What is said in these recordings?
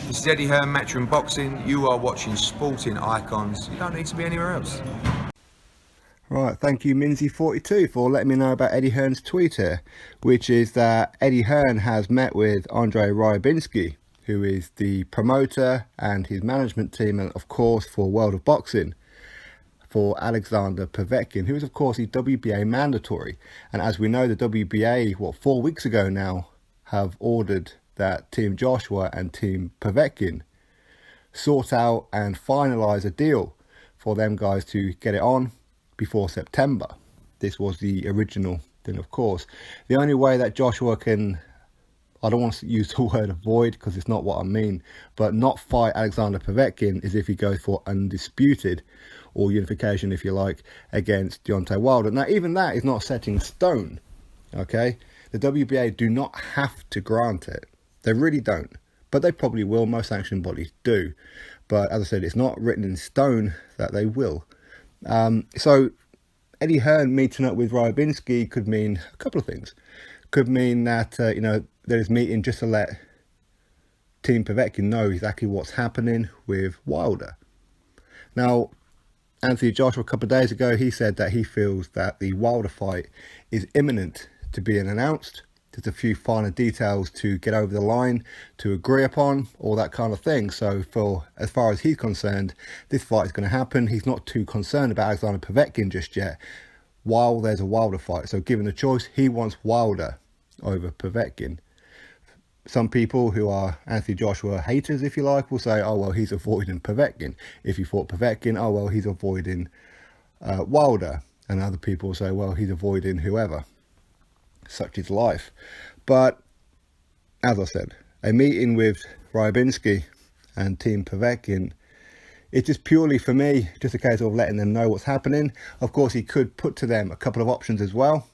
This is Eddie Hearn, Matchroom Boxing. You are watching Sporting Icons. You don't need to be anywhere else. Right, thank you Minzy42 for letting me know about Eddie Hearn's tweet here, which is that Eddie Hearn has met with Andrei Rybinski, who is the promoter and his management team, and of course for World of Boxing, for Alexander Povetkin, who is of course the WBA mandatory. And as we know, the WBA, 4 weeks ago now, have ordered that Team Joshua and Team Povetkin sort out and finalise a deal for them guys to get it on before September. This was the original thing, of course. The only way that Joshua can, I don't want to use the word avoid because it's not what I mean, but not fight Alexander Povetkin is if he goes for undisputed or unification, if you like, against Deontay Wilder. Now, even that is not set in stone, okay? The WBA do not have to grant it. They really don't, but they probably will. Most sanctioning bodies do. But as I said, it's not written in stone that they will. So Eddie Hearn meeting up with Rybinski could mean a couple of things. Could mean that, there is meeting just to let Team Povetkin know exactly what's happening with Wilder. Now, Anthony Joshua, a couple of days ago, he said that he feels that the Wilder fight is imminent to being announced. There's a few finer details to get over the line, to agree upon, all that kind of thing. So for as far as he's concerned, this fight is going to happen. He's not too concerned about Alexander Povetkin just yet, while there's a Wilder fight. So given the choice, he wants Wilder over Povetkin. Some people who are Anthony Joshua haters, if you like, will say, oh, well, he's avoiding Povetkin. If he fought Povetkin, oh, well, he's avoiding Wilder. And other people will say, well, he's avoiding whoever. Such is life. But as I said, a meeting with Rybinski and Team Povetkin, it's just purely for me just a case of letting them know what's happening. Of course, he could put to them a couple of options as well,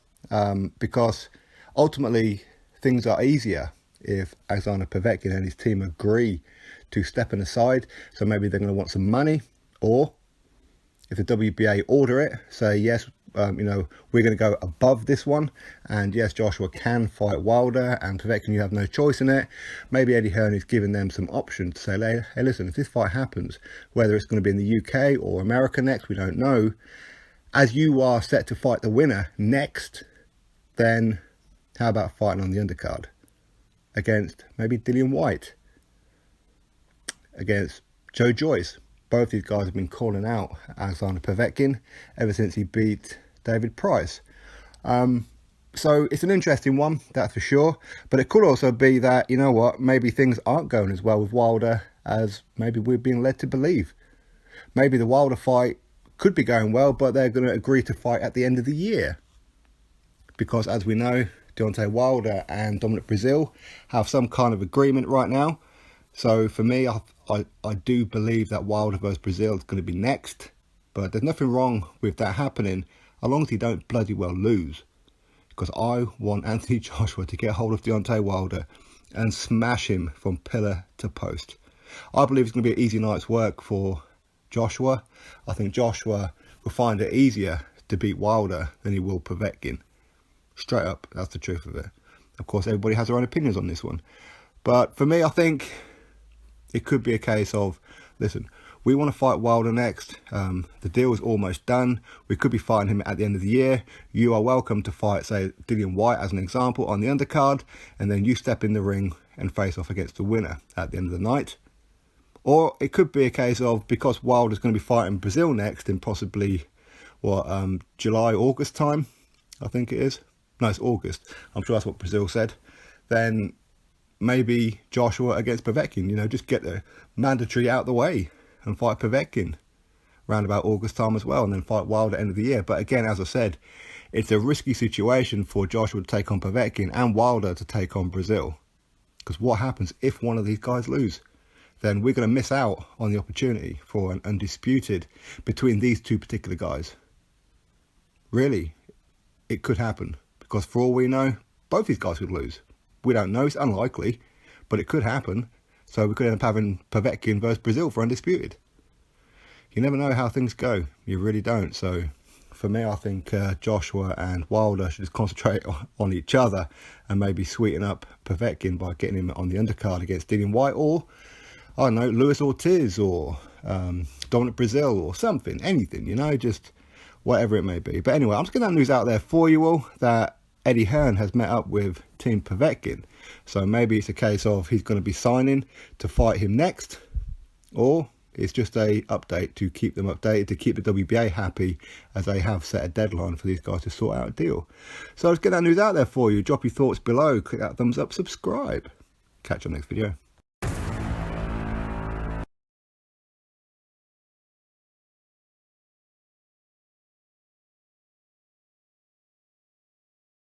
because ultimately things are easier if Alexander Povetkin and his team agree to stepping aside. So maybe they're going to want some money, or if the WBA order it, say yes, we're going to go above this one, and yes, Joshua can fight Wilder, and Povetkin, you have no choice in it. Maybe Eddie Hearn is giving them some options to say, hey, listen, if this fight happens, whether it's going to be in the UK or America next, we don't know, as you are set to fight the winner next, then how about fighting on the undercard against maybe Dillian Whyte, against Joe Joyce? Both these guys have been calling out Alexander Povetkin ever since he beat David Price. So it's an interesting one, that's for sure. But it could also be that, you know what, maybe things aren't going as well with Wilder as maybe we're being led to believe. Maybe the Wilder fight could be going well, but they're going to agree to fight at the end of the year. Because as we know, Deontay Wilder and Dominic Breazeale have some kind of agreement right now. So for me, I do believe that Wilder versus Breazeale is going to be next. But there's nothing wrong with that happening, as long as he don't bloody well lose. Because I want Anthony Joshua to get hold of Deontay Wilder and smash him from pillar to post. I believe it's going to be an easy night's work for Joshua. I think Joshua will find it easier to beat Wilder than he will Povetkin. Straight up, that's the truth of it. Of course, everybody has their own opinions on this one. But for me, I think it could be a case of, listen, we want to fight Wilder next. The deal is almost done. We could be fighting him at the end of the year. You are welcome to fight, say, Dillian Whyte as an example, on the undercard, and then you step in the ring and face off against the winner at the end of the night. Or it could be a case of, because Wilder's going to be fighting Breazeale next in possibly, July, August time, I think it is. No, it's August. I'm sure that's what Breazeale said. Then maybe Joshua against Povetkin, just get the mandatory out of the way and fight Povetkin around about August time as well, and then fight Wilder at the end of the year. But again, as I said, it's a risky situation for Joshua to take on Povetkin and Wilder to take on Breazeale. Because what happens if one of these guys lose? Then we're going to miss out on the opportunity for an undisputed between these two particular guys. Really, it could happen. Because for all we know, both these guys could lose. We don't know, it's unlikely, but it could happen. So we could end up having Povetkin versus Breazeale for undisputed. You never know how things go. You really don't. So for me, I think Joshua and Wilder should just concentrate on each other and maybe sweeten up Povetkin by getting him on the undercard against Dillian Whyte, or I don't know, Luis Ortiz or Dominic Brazil or something, anything, you know, just whatever it may be. But anyway, I'm just getting that news out there for you all, that Eddie Hearn has met up with Team Povetkin. So maybe it's a case of he's going to be signing to fight him next, or it's just a update to keep them updated, to keep the WBA happy, as they have set a deadline for these guys to sort out a deal. So let's get that news out there for you. Drop your thoughts below, click that thumbs up, subscribe. Catch you on the next video.